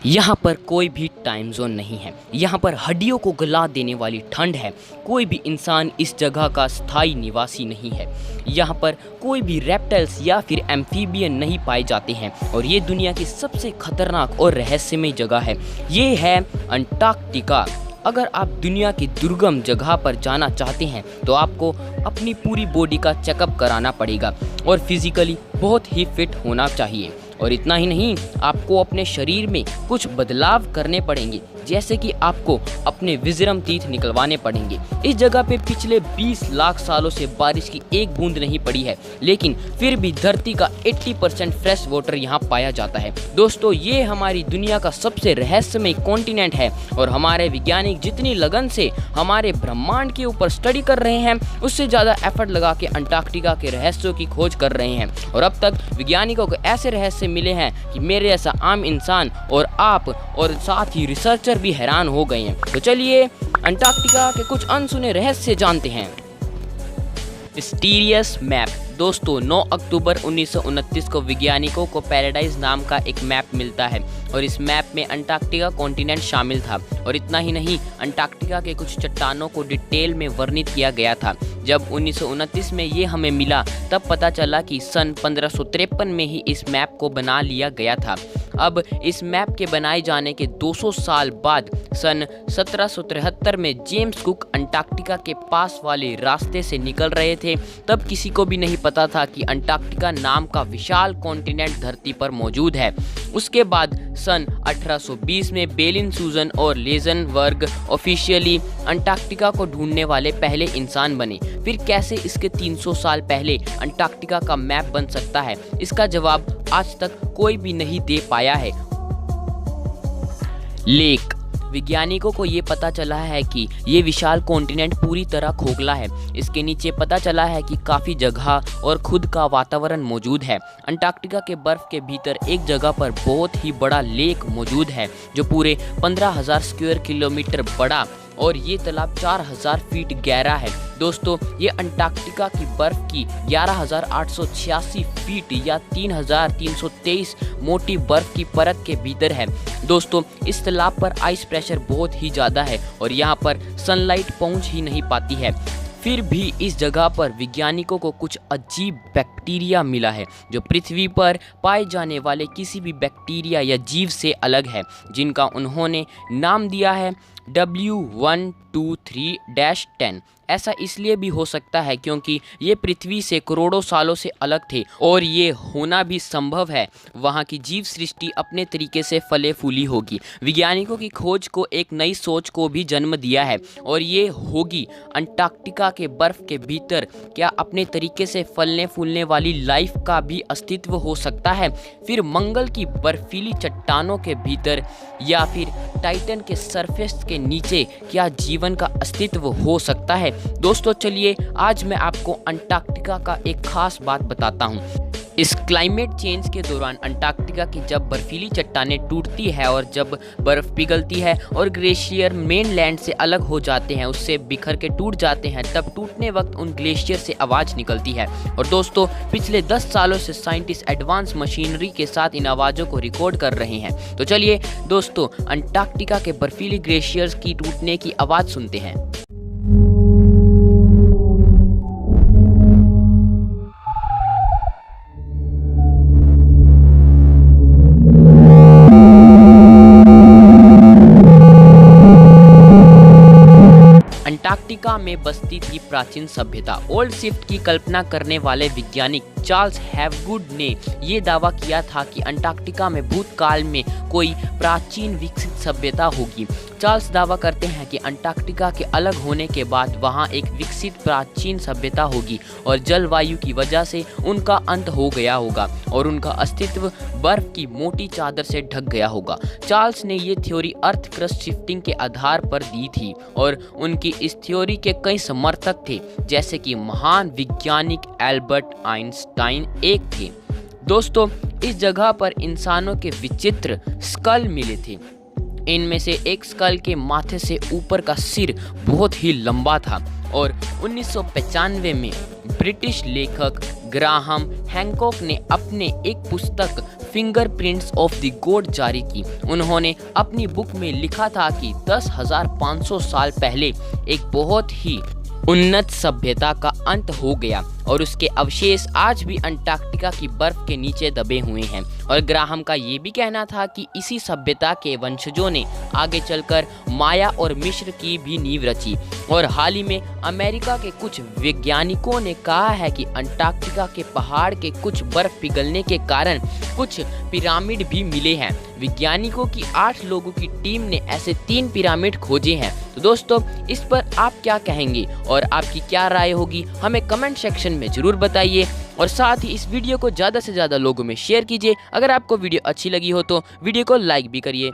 यहाँ पर कोई भी टाइम जोन नहीं है। यहाँ पर हड्डियों को गला देने वाली ठंड है। कोई भी इंसान इस जगह का स्थायी निवासी नहीं है। यहाँ पर कोई भी रेप्टाइल्स या फिर एम्फीबियन नहीं पाए जाते हैं और ये दुनिया की सबसे खतरनाक और रहस्यमय जगह है। ये है अंटार्कटिका। अगर आप दुनिया की दुर्गम जगह पर जाना चाहते हैं तो आपको अपनी पूरी बॉडी का चेकअप कराना पड़ेगा और फिजिकली बहुत ही फिट होना चाहिए। और इतना ही नहीं, आपको अपने शरीर में कुछ बदलाव करने पड़ेंगे, जैसे कि आपको अपने विजरम टीथ निकलवाने पड़ेंगे। इस जगह पे पिछले 20 लाख सालों से बारिश की एक बूंद नहीं पड़ी है, लेकिन फिर भी धरती का 80% फ्रेश वाटर यहाँ पाया जाता है। दोस्तों, ये हमारी दुनिया का सबसे रहस्यमय कॉन्टिनेंट है और हमारे वैज्ञानिक जितनी लगन से हमारे ब्रह्मांड के ऊपर स्टडी कर रहे हैं, उससे ज़्यादा एफर्ट लगा के अंटार्कटिका के रहस्यों की खोज कर रहे हैं। और अब तक वैज्ञानिकों को ऐसे रहस्य मिले हैं कि मेरे जैसा आम इंसान और आप और साथ ही रिसर्चर भी हैरान हो गए हैं। तो चलिए अंटार्कटिका के कुछ अनसुने रहस्य जानते हैं। Mysterious map. दोस्तों, 9 अक्टूबर 1929 को वैज्ञानिकों को पैराडाइज नाम का एक मैप मिलता है और इस मैप में अंटार्कटिका कॉन्टिनेंट शामिल था। और इतना ही नहीं, अंटार्कटिका के कुछ चट्टानों को डिटेल में वर्णित किया गया था। जब 1929 में ये हमें मिला, तब पता चला कि सन 1553 में ही इस मैप को बना लिया गया था। अब इस मैप के बनाए जाने के 200 साल बाद सन 1773 में जेम्स कुक अंटार्कटिका के पास वाले रास्ते से निकल रहे थे। तब किसी को भी नहीं पता था कि अंटार्कटिका नाम का विशाल कॉन्टिनेंट धरती पर मौजूद है। उसके बाद सन 1820 में बेलिन सूजन और लेजनबर्ग ऑफिशियली अंटार्कटिका को ढूंढने वाले पहले इंसान बने। फिर कैसे इसके 300 साल पहले अंटार्कटिका का मैप बन सकता है, इसका जवाब आज तक कोई भी नहीं दे पाया है। लेक। वैज्ञानिकों को ये पता चला है कि ये विशाल कॉन्टिनेंट पूरी तरह खोखला है। इसके नीचे पता चला है कि काफ़ी जगह और खुद का वातावरण मौजूद है। अंटार्कटिका के बर्फ़ के भीतर एक जगह पर बहुत ही बड़ा लेक मौजूद है जो पूरे 15,000 स्क्वायर किलोमीटर बड़ा और ये तालाब 4,000 फीट गहरा है। दोस्तों, ये अंटार्कटिका की बर्फ की 11,886 फीट या 3,323 मोटी बर्फ की परत के भीतर है। दोस्तों, इस तालाब पर आइस प्रेशर बहुत ही ज़्यादा है और यहाँ पर सनलाइट पहुँच ही नहीं पाती है। फिर भी इस जगह पर वैज्ञानिकों को कुछ अजीब बैक्टीरिया मिला है जो पृथ्वी पर पाए जाने वाले किसी भी बैक्टीरिया या जीव से अलग है, जिनका उन्होंने नाम दिया है W123-10। ऐसा इसलिए भी हो सकता है क्योंकि ये पृथ्वी से करोड़ों सालों से अलग थे और ये होना भी संभव है। वहाँ की जीव सृष्टि अपने तरीके से फले फूली होगी। वैज्ञानिकों की खोज को एक नई सोच को भी जन्म दिया है और ये होगी, अंटार्कटिका के बर्फ के भीतर क्या अपने तरीके से फलने फूलने वाली लाइफ का भी अस्तित्व हो सकता है? फिर मंगल की बर्फीली चट्टानों के भीतर या फिर टाइटन के सरफेस के नीचे क्या जीवन का अस्तित्व हो सकता है? दोस्तों, चलिए आज मैं आपको अंटार्कटिका का एक खास बात बताता हूँ। इस क्लाइमेट चेंज के दौरान अंटार्कटिका की जब बर्फीली चट्टानें टूटती है और जब बर्फ पिघलती है और ग्लेशियर मेनलैंड से अलग हो जाते हैं, उससे बिखर के टूट जाते हैं, तब टूटने वक्त उन ग्लेशियर से आवाज़ निकलती है। और दोस्तों, पिछले 10 सालों से साइंटिस्ट एडवांस मशीनरी के साथ इन आवाज़ों को रिकॉर्ड कर रहे हैं। तो चलिए दोस्तों, अंटार्कटिका के बर्फीली ग्लेशियर्स की टूटने की आवाज़ सुनते हैं। अंटार्कटिका में बसती थी प्राचीन सभ्यता। ओल्ड शिफ्ट की कल्पना करने वाले वैज्ञानिक चार्ल्स हैवगुड ने यह दावा किया था कि अंटार्कटिका में भूतकाल में कोई प्राचीन विकसित सभ्यता होगी। चार्ल्स दावा करते हैं कि अंटार्कटिका के अलग होने के बाद वहां एक विकसित प्राचीन सभ्यता होगी और जलवायु की वजह से उनका अंत हो गया होगा और उनका अस्तित्व बर्फ की मोटी चादर से ढक गया होगा। चार्ल्स ने ये थ्योरी अर्थ क्रस्ट शिफ्टिंग के आधार पर दी थी और उनकी इस थ्योरी के कई समर्थक थे, जैसे कि महान वैज्ञानिक एल्बर्ट आइंस्टाइन एक थे। दोस्तों, इस जगह पर इंसानों के विचित्र स्कल मिले थे। इनमें से एक स्कल के माथे से ऊपर का सिर बहुत ही लंबा था और 1995 में ब्रिटिश लेखक ग्राहम हैंकॉक ने अपने एक पुस्तक फिंगरप्रिंट्स ऑफ द गॉड जारी की। उन्होंने अपनी बुक में लिखा था कि 10,500 साल पहले एक बहुत ही उन्नत सभ्यता का अंत हो गया और उसके अवशेष आज भी अंटार्कटिका की बर्फ के नीचे दबे हुए हैं। और ग्राहम का ये भी कहना था कि इसी सभ्यता के वंशजों ने आगे चलकर माया और मिस्र की भी नींव रची। और हाल ही में अमेरिका के कुछ वैज्ञानिकों ने कहा है कि अंटार्कटिका के पहाड़ के कुछ बर्फ पिघलने के कारण कुछ पिरामिड भी मिले हैं। वैज्ञानिकों की 8 लोगों की टीम ने ऐसे 3 पिरामिड खोजे हैं। तो दोस्तों, इस पर आप क्या कहेंगे और आपकी क्या राय होगी, हमें कमेंट सेक्शन में ज़रूर बताइए। और साथ ही इस वीडियो को ज़्यादा से ज़्यादा लोगों में शेयर कीजिए। अगर आपको वीडियो अच्छी लगी हो तो वीडियो को लाइक भी करिए।